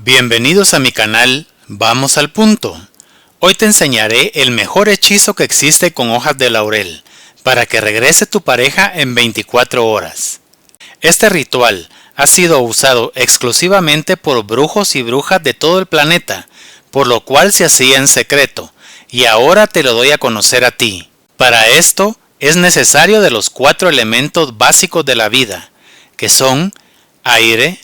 Bienvenidos a mi canal, vamos al punto. Hoy te enseñaré el mejor hechizo que existe con hojas de laurel, para que regrese tu pareja en 24 horas. Este ritual ha sido usado exclusivamente por brujos y brujas de todo el planeta, por lo cual se hacía en secreto, y ahora te lo doy a conocer a ti. Para esto es necesario de los 4 elementos básicos de la vida, que son aire,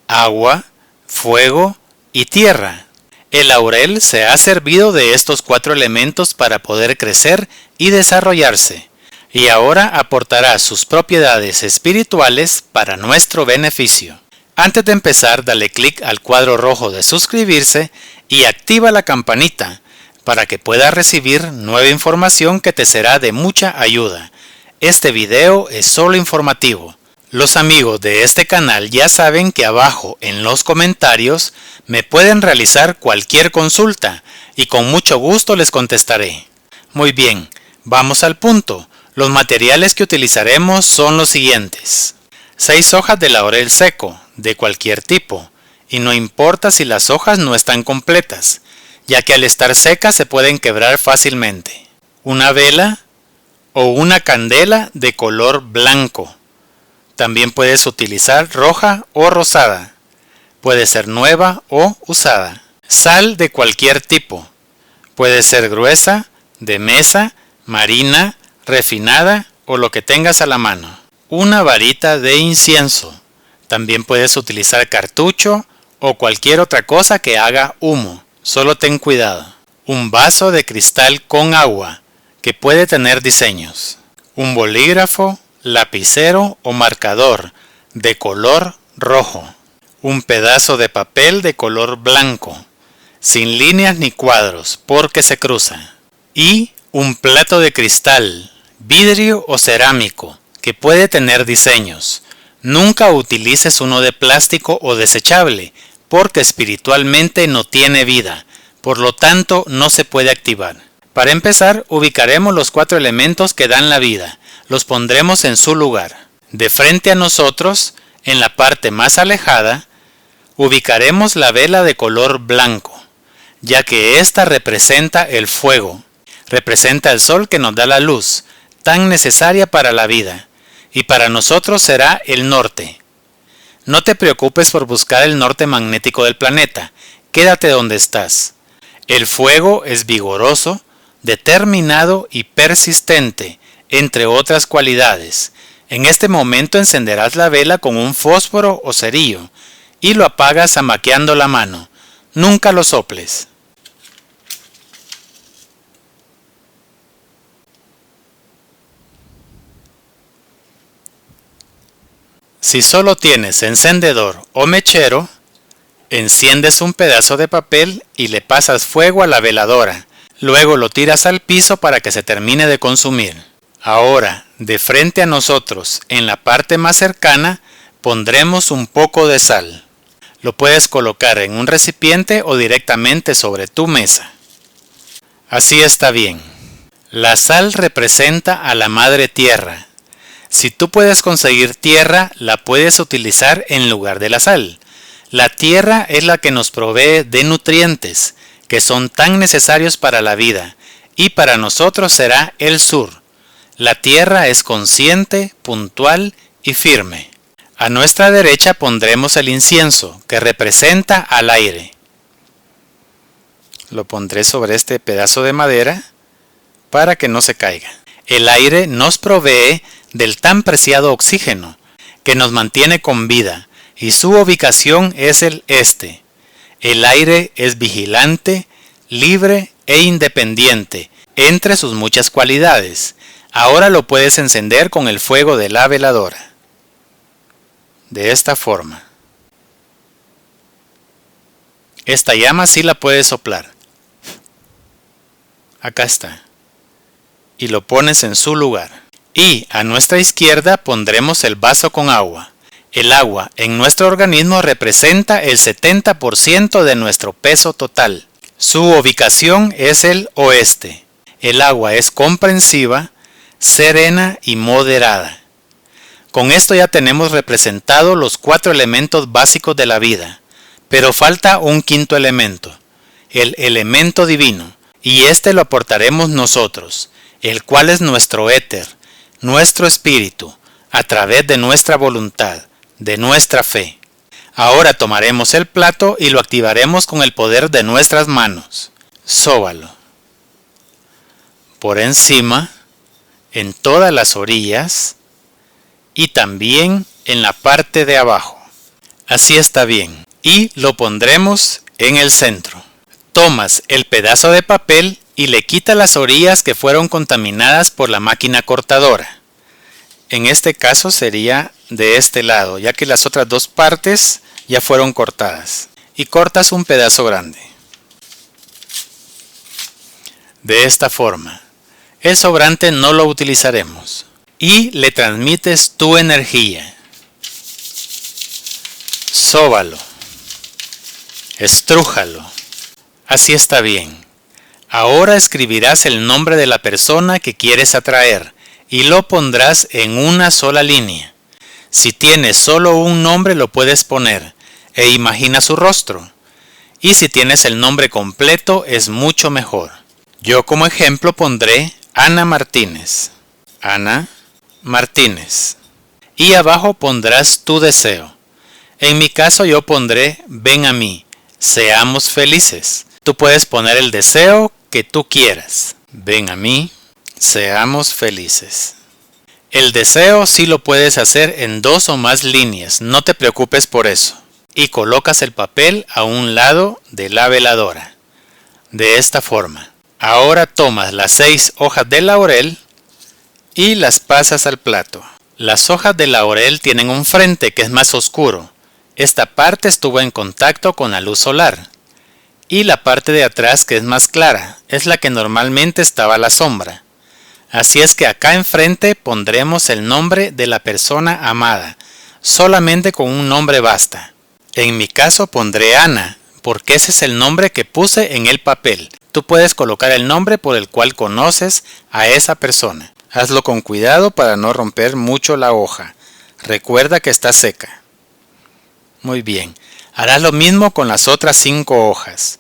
agua, fuego y tierra. El laurel se ha servido de estos 4 elementos para poder crecer y desarrollarse, y ahora aportará sus propiedades espirituales para nuestro beneficio. Antes de empezar, dale clic al cuadro rojo de suscribirse y activa la campanita para que puedas recibir nueva información que te será de mucha ayuda. Este video es solo informativo. Los amigos de este canal ya saben que abajo en los comentarios me pueden realizar cualquier consulta y con mucho gusto les contestaré. Muy bien, vamos al punto. Los materiales que utilizaremos son los siguientes. 6 hojas de laurel seco, de cualquier tipo, y no importa si las hojas no están completas, ya que al estar secas se pueden quebrar fácilmente. Una vela o una candela de color blanco. También puedes utilizar roja o rosada. Puede ser nueva o usada. Sal de cualquier tipo. Puede ser gruesa, de mesa, marina, refinada o lo que tengas a la mano. Una varita de incienso. También puedes utilizar cartucho o cualquier otra cosa que haga humo. Solo ten cuidado. Un vaso de cristal con agua, que puede tener diseños. Un bolígrafo, lapicero o marcador de color rojo. Un pedazo de papel de color blanco, sin líneas ni cuadros porque se cruza. Y un plato de cristal, vidrio o cerámico, que puede tener diseños. Nunca utilices uno de plástico o desechable, porque espiritualmente no tiene vida, por lo tanto no se puede activar. Para empezar, ubicaremos los 4 elementos que dan la vida. Los pondremos en su lugar. De frente a nosotros, en la parte más alejada, ubicaremos la vela de color blanco, ya que ésta representa el fuego, representa el sol que nos da la luz, tan necesaria para la vida, y para nosotros será el norte. No te preocupes por buscar el norte magnético del planeta, quédate donde estás. El fuego es vigoroso, determinado y persistente, entre otras cualidades. En este momento encenderás la vela con un fósforo o cerillo y lo apagas amaqueando la mano. Nunca lo soples. Si solo tienes encendedor o mechero, enciendes un pedazo de papel y le pasas fuego a la veladora. Luego lo tiras al piso para que se termine de consumir. Ahora, de frente a nosotros, en la parte más cercana, pondremos un poco de sal. Lo puedes colocar en un recipiente o directamente sobre tu mesa. Así está bien. La sal representa a la madre tierra. Si tú puedes conseguir tierra, la puedes utilizar en lugar de la sal. La tierra es la que nos provee de nutrientes, que son tan necesarios para la vida, y para nosotros será el sur. La tierra es consciente, puntual y firme. A nuestra derecha pondremos el incienso, que representa al aire. Lo pondré sobre este pedazo de madera para que no se caiga. El aire nos provee del tan preciado oxígeno, que nos mantiene con vida, y su ubicación es el este. El aire es vigilante, libre e independiente, entre sus muchas cualidades. Ahora lo puedes encender con el fuego de la veladora. De esta forma. Esta llama sí la puedes soplar. Acá está. Y lo pones en su lugar. Y a nuestra izquierda pondremos el vaso con agua. El agua en nuestro organismo representa el 70% de nuestro peso total. Su ubicación es el oeste. El agua es comprensiva, serena y moderada. Con esto ya tenemos representados los 4 elementos básicos de la vida. Pero falta un quinto elemento, el elemento divino, y este lo aportaremos nosotros, el cual es nuestro éter, nuestro espíritu, a través de nuestra voluntad, de nuestra fe. Ahora tomaremos el plato y lo activaremos con el poder de nuestras manos. Sóbalo. Por encima, en todas las orillas y también en la parte de abajo. Así está bien. Y lo pondremos en el centro. Tomas el pedazo de papel y le quitas las orillas que fueron contaminadas por la máquina cortadora. En este caso sería de este lado, ya que las otras dos partes ya fueron cortadas. Y cortas un pedazo grande. De esta forma. El sobrante no lo utilizaremos. Y le transmites tu energía. Sóbalo. Estrújalo. Así está bien. Ahora escribirás el nombre de la persona que quieres atraer y lo pondrás en una sola línea. Si tienes solo un nombre lo puedes poner e imagina su rostro. Y si tienes el nombre completo es mucho mejor. Yo como ejemplo pondré Ana Martínez. Ana Martínez. Y abajo pondrás tu deseo. En mi caso yo pondré ven a mí, seamos felices. Tú puedes poner el deseo que tú quieras. Ven a mí, seamos felices. El deseo sí lo puedes hacer en 2 o más líneas, no te preocupes por eso. Y colocas el papel a un lado de la veladora. De esta forma. Ahora tomas las 6 hojas de laurel y las pasas al plato. Las hojas de laurel tienen un frente que es más oscuro. Esta parte estuvo en contacto con la luz solar. Y la parte de atrás, que es más clara, es la que normalmente estaba a la sombra. Así es que acá enfrente pondremos el nombre de la persona amada. Solamente con un nombre basta. En mi caso pondré Ana, porque ese es el nombre que puse en el papel. Tú puedes colocar el nombre por el cual conoces a esa persona. Hazlo con cuidado para no romper mucho la hoja. Recuerda que está seca. Muy bien. Harás lo mismo con las otras 5 hojas.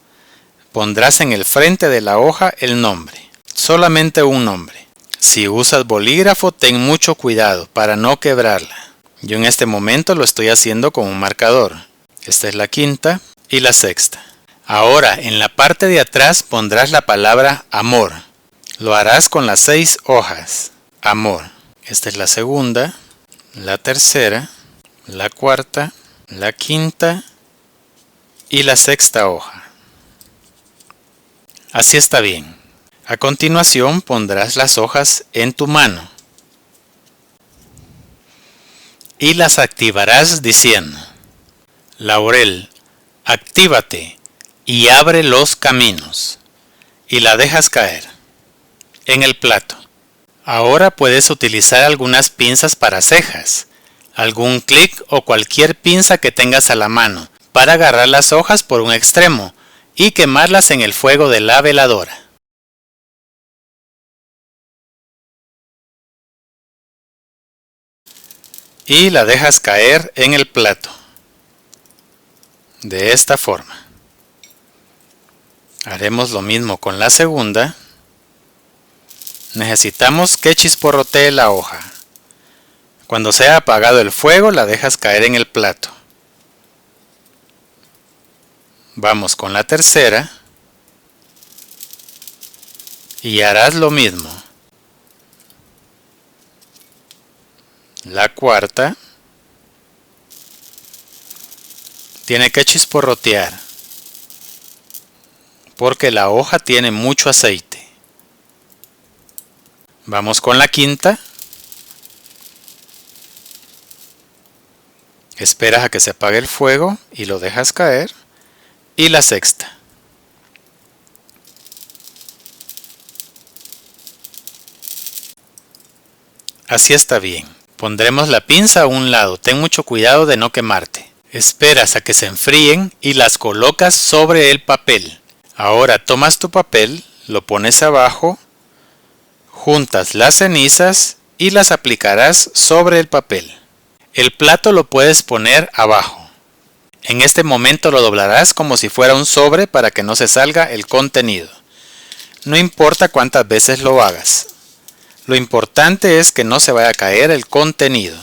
Pondrás en el frente de la hoja el nombre. Solamente un nombre. Si usas bolígrafo, ten mucho cuidado para no quebrarla. Yo en este momento lo estoy haciendo con un marcador. Esta es la quinta y la sexta. Ahora, en la parte de atrás pondrás la palabra amor. Lo harás con las 6 hojas. Amor. Esta es la segunda, la tercera, la cuarta, la quinta y la sexta hoja. Así está bien. A continuación pondrás las hojas en tu mano y las activarás diciendo: Laurel, actívate y abre los caminos, y la dejas caer en el plato. Ahora puedes utilizar algunas pinzas para cejas, algún clic o cualquier pinza que tengas a la mano para agarrar las hojas por un extremo y quemarlas en el fuego de la veladora. Y la dejas caer en el plato. De esta forma. Haremos lo mismo con la segunda. Necesitamos que chisporrotee la hoja. Cuando sea apagado el fuego, la dejas caer en el plato. Vamos con la tercera. Y harás lo mismo. La cuarta. Tiene que chisporrotear, porque la hoja tiene mucho aceite. Vamos con la quinta. Esperas a que se apague el fuego y lo dejas caer. Y la sexta. Así está bien. Pondremos la pinza a un lado. Ten mucho cuidado de no quemarte. Esperas a que se enfríen y las colocas sobre el papel. Ahora tomas tu papel, lo pones abajo, juntas las cenizas y las aplicarás sobre el papel. El plato lo puedes poner abajo. En este momento lo doblarás como si fuera un sobre para que no se salga el contenido. No importa cuántas veces lo hagas. Lo importante es que no se vaya a caer el contenido.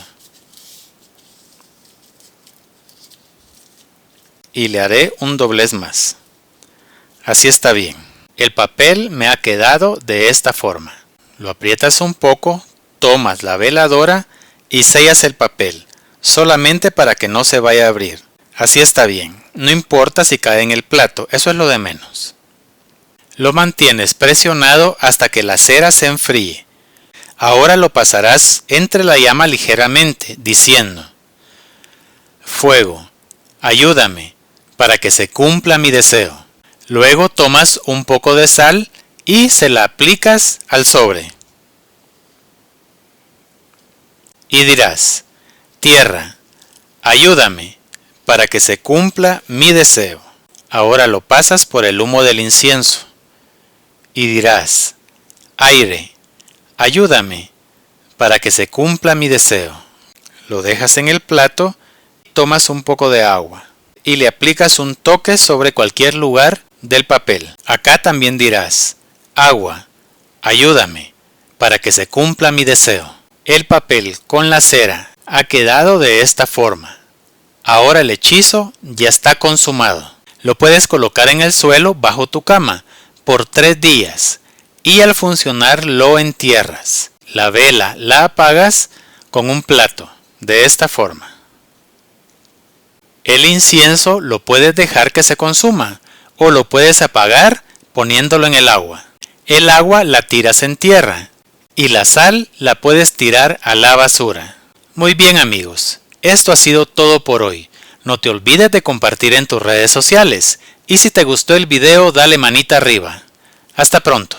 Y le haré un doblez más. Así está bien. El papel me ha quedado de esta forma. Lo aprietas un poco, tomas la veladora y sellas el papel, solamente para que no se vaya a abrir. Así está bien. No importa si cae en el plato, eso es lo de menos. Lo mantienes presionado hasta que la cera se enfríe. Ahora lo pasarás entre la llama ligeramente, diciendo: fuego, ayúdame, para que se cumpla mi deseo. Luego tomas un poco de sal y se la aplicas al sobre. Y dirás: tierra, ayúdame, para que se cumpla mi deseo. Ahora lo pasas por el humo del incienso. Y dirás: aire, ayúdame, para que se cumpla mi deseo. Lo dejas en el plato, tomas un poco de agua y le aplicas un toque sobre cualquier lugar del papel. Acá también dirás: agua, ayúdame, para que se cumpla mi deseo. El papel con la cera ha quedado de esta forma. Ahora el hechizo ya está consumado. Lo puedes colocar en el suelo bajo tu cama por 3 días y al funcionar lo entierras. La vela la apagas con un plato, de esta forma. El incienso lo puedes dejar que se consuma o lo puedes apagar poniéndolo en el agua. El agua la tiras en tierra y la sal la puedes tirar a la basura. Muy bien amigos, esto ha sido todo por hoy. No te olvides de compartir en tus redes sociales y si te gustó el video dale manita arriba. Hasta pronto.